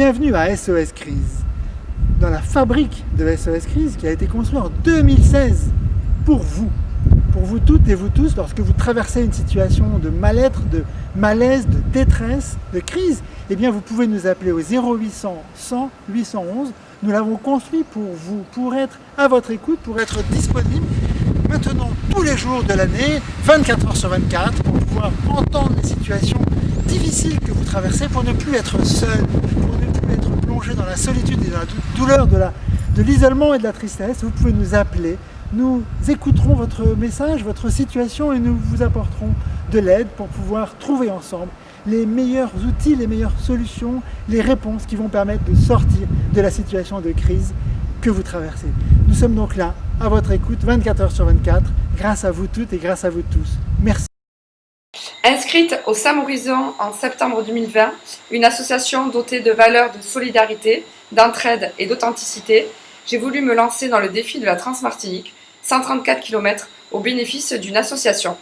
Bienvenue à SOS Crise, dans la fabrique de SOS Crise qui a été construite en 2016 pour vous toutes et vous tous, lorsque vous traversez une situation de mal-être, de malaise, de détresse, de crise, eh bien vous pouvez nous appeler au 0800 100 811. Nous l'avons construit pour vous, pour être à votre écoute, pour être disponible maintenant tous les jours de l'année, 24 heures sur 24, pour pouvoir entendre les situations difficiles que vous traversez, pour ne plus être seul, pour ne plus être plongé dans la solitude et dans la douleur de l'isolement et de la tristesse. Vous pouvez nous appeler, nous écouterons votre message, votre situation et nous vous apporterons de l'aide pour pouvoir trouver ensemble les meilleurs outils, les meilleures solutions, les réponses qui vont permettre de sortir de la situation de crise que vous traversez. Nous sommes donc là, à votre écoute, 24 heures sur 24, grâce à vous toutes et grâce à vous tous. Merci. Inscrite au SAM Horizon en septembre 2020, une association dotée de valeurs de solidarité, d'entraide et d'authenticité, j'ai voulu me lancer dans le défi de la Transmartinique, 134 km, au bénéfice d'une association.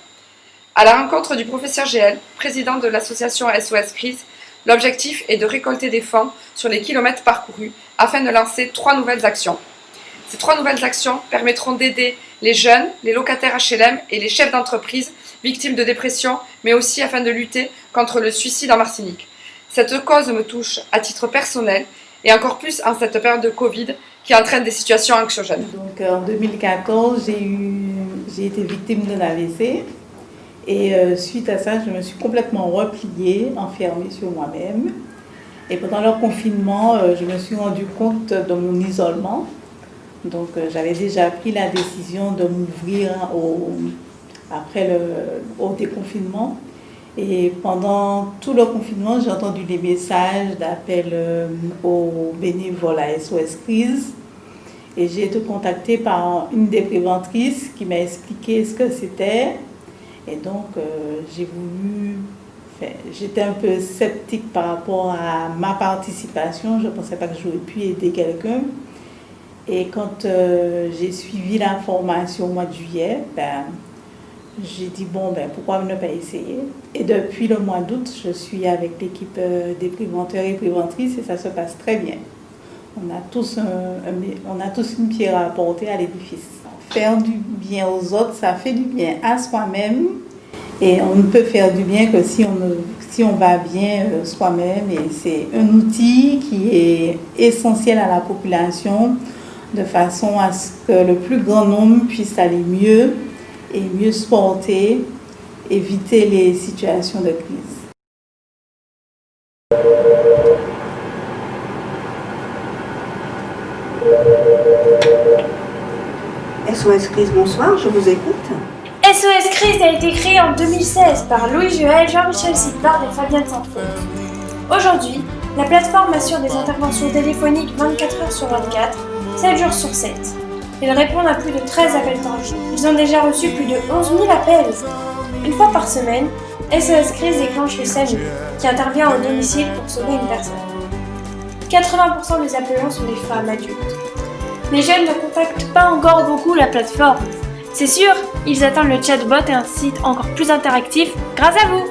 À la rencontre du professeur GL, président de l'association SOS Crise, l'objectif est de récolter des fonds sur les kilomètres parcourus afin de lancer 3 nouvelles actions. Ces 3 nouvelles actions permettront d'aider les jeunes, les locataires HLM et les chefs d'entreprise victimes de dépression, mais aussi afin de lutter contre le suicide en Martinique. Cette cause me touche à titre personnel et encore plus en cette période de Covid qui entraîne des situations anxiogènes. Donc en 2014, j'ai été victime d'un AVC et suite à ça, je me suis complètement repliée, enfermée sur moi-même. Et pendant le confinement, je me suis rendu compte de mon isolement. Donc j'avais déjà pris la décision de m'ouvrir après au déconfinement. Et pendant tout le confinement, j'ai entendu des messages d'appel aux bénévoles à SOS Crise. Et j'ai été contactée par une des préventrices qui m'a expliqué ce que c'était. Et donc, j'étais un peu sceptique par rapport à ma participation. Je ne pensais pas que j'aurais pu aider quelqu'un. Et quand j'ai suivi la formation au mois de juillet, j'ai dit, pourquoi ne pas essayer? Et depuis le mois d'août, je suis avec l'équipe des préventeurs et préventrices et ça se passe très bien. On a tous une pierre à apporter à l'édifice. Faire du bien aux autres, ça fait du bien à soi-même. Et on ne peut faire du bien que si on va bien soi-même. Et c'est un outil qui est essentiel à la population, de façon à ce que le plus grand nombre puisse aller mieux et mieux se porter, éviter les situations de crise. SOS Crise, bonsoir, je vous écoute. SOS Crise a été créé en 2016 par Louis Juel, Jean-Michel Sidbard et Fabienne Sanford. Aujourd'hui, la plateforme assure des interventions téléphoniques 24 heures sur 24, 7 jours sur 7. Ils répondent à plus de 13 appels par jour. Ils ont déjà reçu plus de 11 000 appels. Une fois par semaine, SOS Crise déclenche le SAMU, qui intervient au domicile pour sauver une personne. 80% des appelants sont des femmes adultes. Les jeunes ne contactent pas encore beaucoup la plateforme. C'est sûr, ils attendent le chatbot et un site encore plus interactif grâce à vous.